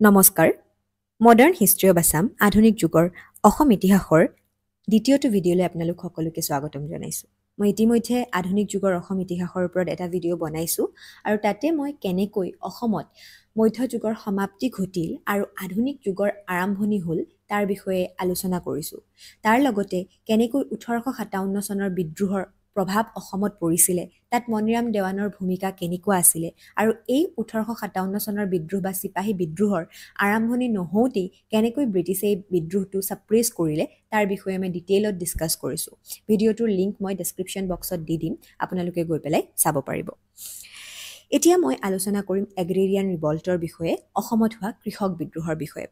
নমস্কাৰ modern history of Assam আধুনিক যুগৰ অসম ইতিহাসৰ দ্বিতীয়টো ভিডিঅ'লৈ আপোনালোক সকলোকে স্বাগতম জনাইছোঁ মই ইতিমধ্যে আধুনিক যুগৰ অসম ইতিহাসৰ ওপৰত এটা ভিডিঅ' বনাইছোঁ আৰু তাতে মই কেনেকৈ অসমত মধ্যযুগৰ সমাপ্তি ঘটিল আৰু আধুনিক যুগৰ আৰম্ভণি হ'ল তাৰ বিষয়ে আলোচনা কৰিছোঁ তাৰ লগতে কেনেকৈ 1857 চনৰ বিদ্ৰোহৰ প্ৰভাৱ অসমত পৰিছিলে তাত মণিৰাম দেৱানৰ ভূমিকা কেনেকুৱা আছিলে আৰু এই 1857 চনৰ বিদ্ৰোহ বা চিপাহী বিদ্ৰোহৰ আৰম্ভণি নহওঁতেই কেনেকৈ ব্ৰিটিছে এই বিদ্ৰোহটো ছাপ্ৰেছ কৰিলে তাৰ বিষয়ে আমি ডিটেইলত ডিছকাছ কৰিছোঁ ভিডিঅ'টোৰ লিংক মই ডেছক্ৰিপশ্যন বক্সত দি দিম আপোনালোকে গৈ পেলাই চাব পাৰিব এতিয়া মই আলোচনা কৰিম এগ্ৰেৰিয়ান ৰিভল্টৰ বিষয়ে অসমত হোৱা কৃষক বিদ্ৰোহৰ বিষয়ে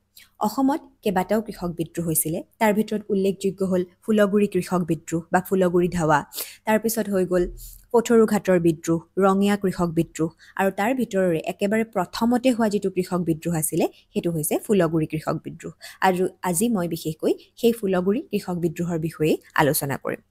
অসমত কেইবাটাও কৃষক বিদ্ৰোহ হৈছিলে তাৰ ভিতৰত উল্লেখযোগ্য হ'ল ফুলগুৰি কৃষক বিদ্ৰোহ বা ফুলগুৰি ধাৱা তাৰ পিছত হৈ গ'ল পথৰুঘাটৰ বিদ্ৰোহ ৰঙিয়া কৃষক বিদ্ৰোহ আৰু তাৰ ভিতৰৰে একেবাৰে প্ৰথমতে হোৱা যিটো কৃষক বিদ্ৰোহ আছিলে সেইটো হৈছে ফুলগুৰি কৃষক বিদ্ৰোহ আৰু আজি মই বিশেষকৈ সেই ফুলগুৰি কৃষক বিদ্ৰোহৰ বিষয়ে আলোচনা কৰিম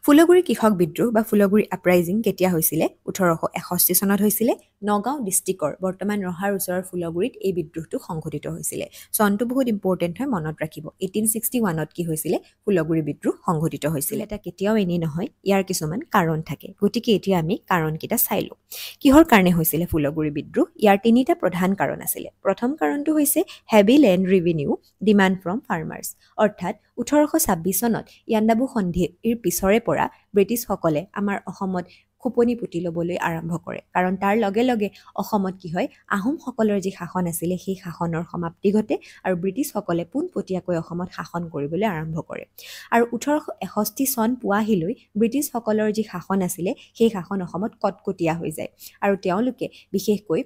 ফুলগুৰি কৃষক বিদ্ৰোহ বা ফুলগুৰি আপৰাইজিং কেতিয়া হৈছিলে 1861 চনত হৈছিলে নগাঁও ডিষ্ট্ৰিক্টৰ বৰ্তমান ৰহাৰ ওচৰৰ ফুলগুৰিত এই বিদ্ৰোহটো সংঘটিত হৈছিলে চনটো বহুত ইম্পৰ্টেণ্ট হয় মনত ৰাখিব 1861ত কি হৈছিলে ফুলগুৰি বিদ্ৰোহ সংঘটিত হৈছিলে এটা কেতিয়াও এনেই নহয় ইয়াৰ কিছুমান কাৰণ থাকে গতিকে এতিয়া আমি কাৰণকেইটা চাই লওঁ কিহৰ কাৰণে হৈছিলে ফুলগুৰি বিদ্ৰোহ ইয়াৰ তিনিটা প্ৰধান কাৰণ আছিলে প্ৰথম কাৰণটো হৈছে heavy land revenue demand from farmers অৰ্থাৎ 1826 চনত ইয়াণ্ডাবু সন্ধিৰ পিছৰে পৰা ব্ৰিটিছসকলে আমাৰ অসমত খুপনি পুতি ল'বলৈ আৰম্ভ কৰে কাৰণ তাৰ লগে লগে অসমত কি হয় আহোমসকলৰ যি শাসন আছিলে সেই শাসনৰ সমাপ্তি ঘটে আৰু ব্ৰিটিছসকলে পোনপটীয়াকৈ অসমত শাসন কৰিবলৈ আৰম্ভ কৰে আৰু 1861 চন পোৱাহিলৈ ব্ৰিটিছসকলৰ যি শাসন আছিলে সেই শাসন অসমত কটকটীয়া হৈ যায় আৰু তেওঁলোকে বিশেষকৈ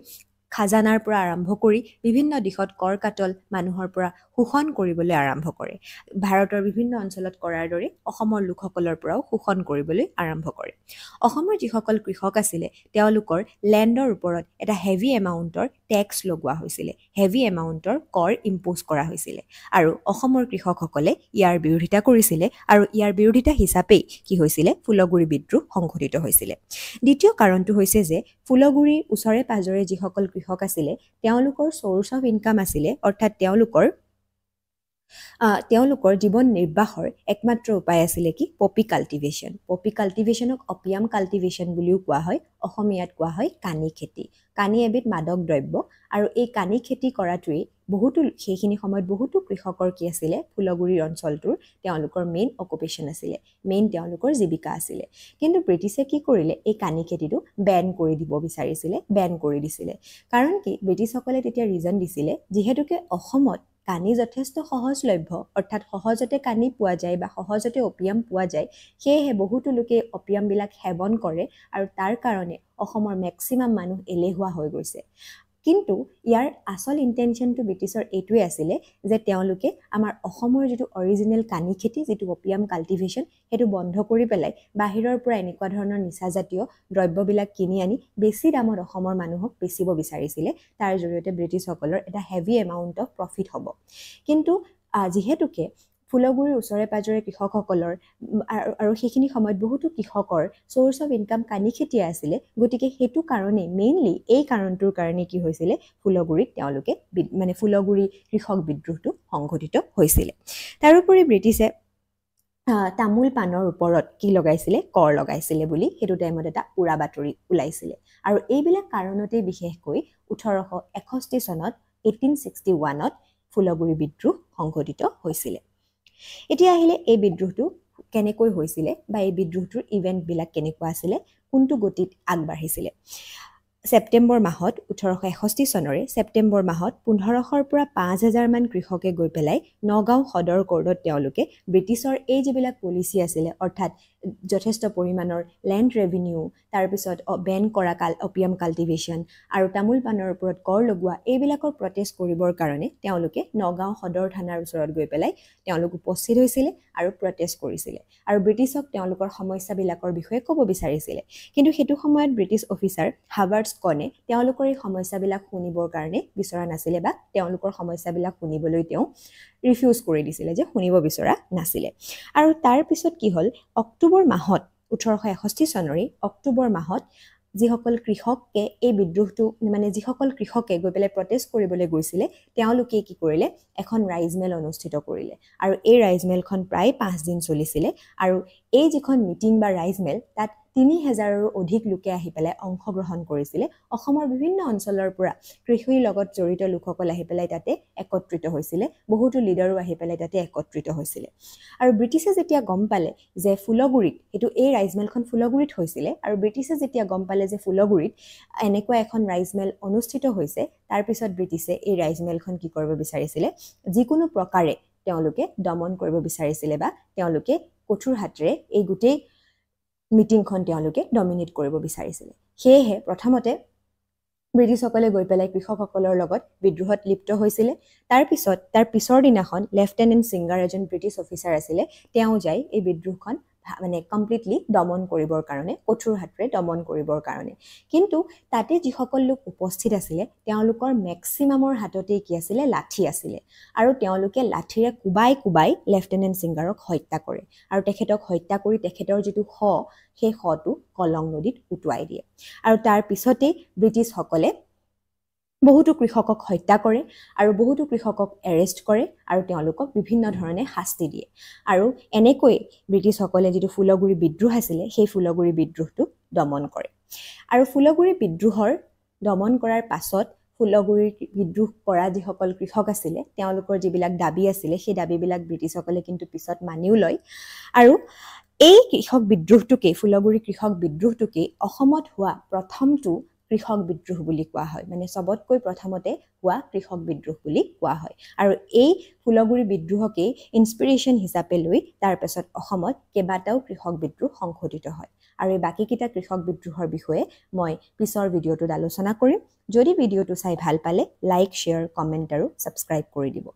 খাজানাৰ পৰা আৰম্ভ কৰি বিভিন্ন দিশত কৰ কাটল মানুহৰ পৰা শোষণ কৰিবলৈ আৰম্ভ কৰে ভাৰতৰ বিভিন্ন অঞ্চলত কৰাৰ দৰে অসমৰ লোকসকলৰ পৰাও শোষণ কৰিবলৈ আৰম্ভ কৰে অসমৰ যিসকল কৃষক আছিলে তেওঁলোকৰ লেণ্ডৰ ওপৰত এটা হেভি এমাউণ্টৰ টেক্স লগোৱা হৈছিলে হেভি এমাউণ্টৰ কৰ ইম্প'জ কৰা হৈছিলে আৰু অসমৰ কৃষকসকলে ইয়াৰ বিৰোধিতা কৰিছিলে আৰু ইয়াৰ বিৰোধিতা হিচাপেই কি হৈছিলে ফুলগুৰি বিদ্ৰোহ সংঘটিত হৈছিলে দ্বিতীয় কাৰণটো হৈছে যে ফুলগুৰিৰ ওচৰে পাজৰে যিসকল কৃষক আছিলে তেওঁলোকৰ চ'ৰ্চ অফ ইনকাম আছিলে অৰ্থাৎ তেওঁলোকৰ জীৱন নিৰ্বাহৰ একমাত্ৰ উপায় আছিলে কি পপি কাল্টিভেশ্যনক অপিয়াম কাল্টিভেশ্যন বুলিও কোৱা হয় অসমীয়াত কোৱা হয় কানি খেতি কানি এবিধ মাদক দ্ৰব্য আৰু এই কানি খেতি কৰাটোৱেই সেইখিনি সময়ত বহুতো কৃষকৰ কি আছিলে ফুলগুৰিৰ অঞ্চলটোৰ তেওঁলোকৰ মেইন অকুপেশ্যন আছিলে মেইন তেওঁলোকৰ জীৱিকা আছিলে কিন্তু ব্ৰিটিছে কি কৰিলে এই কানি খেতিটো বেন কৰি দিব বিচাৰিছিলে বেন কৰি দিছিলে কাৰণ কি ব্ৰিটিছসকলে তেতিয়া ৰিজন দিছিলে যিহেতুকে অসমত কানি যথেষ্ট সহজলভ্য অৰ্থাৎ সহজতে কানি পোৱা যায় বা সহজতে অপিয়াম পোৱা যায় সেয়েহে বহুতো লোকে অপিয়ামবিলাক সেৱন কৰে আৰু তাৰ কাৰণে অসমৰ মেক্সিমাম মানুহ এলেহুৱা হৈ গৈছে কিন্তু ইয়াৰ আচল ইণ্টেনশ্যনটো ব্ৰিটিছৰ এইটোৱে আছিলে যে তেওঁলোকে আমাৰ অসমৰ যিটো অৰিজিনেল কানি খেতি যিটো অপিয়াম কাল্টিভেশ্যন সেইটো বন্ধ কৰি পেলাই বাহিৰৰ পৰা এনেকুৱা ধৰণৰ নিচাজাতীয় দ্ৰব্যবিলাক কিনি আনি বেছি দামত অসমৰ মানুহক বেচিব বিচাৰিছিলে তাৰ জৰিয়তে ব্ৰিটিছসকলৰ এটা হেভি এমাউণ্ট অফ প্ৰফিট হ'ব কিন্তু যিহেতুকে ফুলগুৰিৰ ওচৰে পাজৰে কৃষকসকলৰ আৰু সেইখিনি সময়ত বহুতো কৃষকৰ চ'ৰ্চ অফ ইনকাম কানি খেতি আছিলে গতিকে সেইটো কাৰণে মেইনলি এই কাৰণটোৰ কাৰণে কি হৈছিলে ফুলগুৰিত তেওঁলোকে ফুলগুৰি কৃষক বিদ্ৰোহটো সংঘটিত হৈছিলে তাৰোপৰি ব্ৰিটিছে তামোল পাণৰ ওপৰত কি লগাইছিলে কৰ লগাইছিলে বুলি সেইটো টাইমত এটা উৰা বাতৰি ওলাইছিলে আৰু এইবিলাক কাৰণতেই বিশেষকৈ 1861 চনত 1861ত ফুলগুৰি বিদ্ৰোহ সংঘটিত হৈছিলে এতিয়া আহিলে এই বিদ্ৰোহটো কেনেকৈ হৈছিলে বা এই বিদ্ৰোহটোৰ ইভেণ্টবিলাক কেনেকুৱা আছিলে কোনটো গতিত আগবাঢ়িছিলে ছেপ্টেম্বৰ মাহত 1861 চনৰে ছেপ্টেম্বৰ মাহত 1500ৰ পৰা 5000 মান কৃষকে গৈ পেলাই নগাঁও সদৰ কোৰ্টত তেওঁলোকে ব্ৰিটিছৰ এই যিবিলাক পলিচি আছিলে অৰ্থাৎ যথেষ্ট পৰিমাণৰ লেণ্ড ৰেভিনিউ তাৰপিছত বেন কৰা অপিয়াম কাল্টিভেশ্যন আৰু তামোল পাণৰ ওপৰত কৰ লগোৱা এইবিলাকৰ প্ৰটেষ্ট কৰিবৰ কাৰণে তেওঁলোকে নগাঁও সদৰ থানাৰ ওচৰত গৈ পেলাই তেওঁলোক উপস্থিত হৈছিলে আৰু প্ৰটেষ্ট কৰিছিলে আৰু ব্ৰিটিছক তেওঁলোকৰ সমস্যাবিলাকৰ বিষয়ে ক'ব বিচাৰিছিলে কিন্তু সেইটো সময়ত ব্ৰিটিছ অফিচাৰ হাৱাৰ্ড স্কনে তেওঁলোকৰ এই সমস্যাবিলাক শুনিবৰ কাৰণে বিচৰা নাছিলে বা তেওঁলোকৰ সমস্যাবিলাক শুনিবলৈ তেওঁ ৰিফিউজ কৰি দিছিলে যে শুনিব বিচৰা নাছিলে আৰু তাৰ পিছত কি হ'ল অক্টোবৰ মাহত 1861 চনৰে অক্টোবৰ মাহত যিসকল কৃষকে এই বিদ্ৰোহটো মানে যিসকল কৃষকে গৈ পেলাই প্ৰটেষ্ট কৰিবলৈ গৈছিলে তেওঁলোকে কি কৰিলে এখন ৰাইজ মেল অনুষ্ঠিত কৰিলে আৰু এই ৰাইজ মেলখন প্ৰায় 5 দিন চলিছিলে আৰু এই যিখন মিটিং বা ৰাইজ মেল তাত 3000ৰো অধিক লোকে আহি পেলাই অংশগ্ৰহণ কৰিছিলে অসমৰ বিভিন্ন অঞ্চলৰ পৰা কৃষিৰ লগত জড়িত লোকসকল আহি পেলাই তাতে একত্ৰিত হৈছিলে বহুতো লিডাৰো আহি পেলাই তাতে একত্ৰিত হৈছিলে আৰু ব্ৰিটিছে যেতিয়া গম পালে যে ফুলগুৰিত এটো এই ৰাইজ মেলখন ফুলগুৰিত হৈছিলে আৰু ব্ৰিটিছে যেতিয়া গম পালে যে ফুলগুৰিত এনেকুৱা এখন ৰাইজ মেল অনুষ্ঠিত হৈছে তাৰ পিছত ব্ৰিটিছে এই ৰাইজ মেলখন কি কৰিব বিচাৰিছিলে যিকোনো প্ৰকাৰে তেওঁলোকে দমন কৰিব বিচাৰিছিলে বা তেওঁলোকে কঠোৰ হাতেৰে এই গোটেই মিটিংখন তেওঁলোকে ডমিনেট কৰিব বিচাৰিছিলে সেয়েহে প্ৰথমতে ব্ৰিটিছসকলে গৈ পেলাই কৃষকসকলৰ লগত বিদ্ৰোহত লিপ্ত হৈছিলে তাৰ পিছৰ দিনাখন লেফটেনেণ্ট সিংগাৰ এজন ব্ৰিটিছ অফিচাৰ আছিলে তেওঁ যাই এই বিদ্ৰোহখন মানে কমপ্লিটলি দমন কৰিবৰ কাৰণে কঠোৰ হাতেৰে দমন কৰিবৰ কাৰণে কিন্তু তাতে যিসকল লোক উপস্থিত আছিলে তেওঁলোকৰ মেক্সিমামৰ হাততে কি আছিলে লাঠি আছিলে আৰু তেওঁলোকে লাঠিৰে কুবাই লেফটেনেণ্ট সিংগাৰক হত্যা কৰে আৰু তেখেতক হত্যা কৰি তেখেতৰ যিটো সেই খটো কলং নদীত উটুৱাই দিয়ে আৰু তাৰ পিছতে ব্ৰিটিছসকলে বহুতো কৃষকক হত্যা কৰে আৰু বহুতো কৃষকক এৰেষ্ট কৰে আৰু তেওঁলোকক বিভিন্ন ধৰণে শাস্তি দিয়ে আৰু এনেকৈ ব্ৰিটিছসকলে যিটো ফুলগুৰি বিদ্ৰোহ আছিল সেই ফুলগুৰি বিদ্ৰোহটো দমন কৰে আৰু ফুলগুৰি বিদ্ৰোহৰ দমন কৰাৰ পাছত ফুলগুৰি বিদ্ৰোহ কৰা যিসকল কৃষক আছিল তেওঁলোকৰ যিবিলাক দাবী আছিল সেই দাবীবিলাক ব্ৰিটিছসকলে কিন্তু পিছত মানিও লয় আৰু এই কৃষক বিদ্ৰোহটোকে ফুলগুৰি কৃষক বিদ্ৰোহটোকে অসমত হোৱা প্ৰথমটো কৃষক বিদ্ৰোহ বুলি কোৱা হয় মানে সবতকৈ প্ৰথমতে হোৱা কৃষক বিদ্ৰোহ বুলি কোৱা হয় আৰু এই ফুলগুৰি বিদ্ৰোহকে ইনস্পিৰেচন হিচাপে লৈ তাৰ পাছত অসমত কেবাটাও কৃষক বিদ্ৰোহ সংঘটিত হয় আৰু এই বাকিকিটা কৃষক বিদ্ৰোহৰ বিষয়ে মই পিছৰ ভিডিঅটোত আলোচনা কৰিম যদি ভিডিঅটো চাই ভাল পালে লাইক শেয়াৰ কমেন্ট আৰু সাবস্ক্ৰাইব কৰি দিব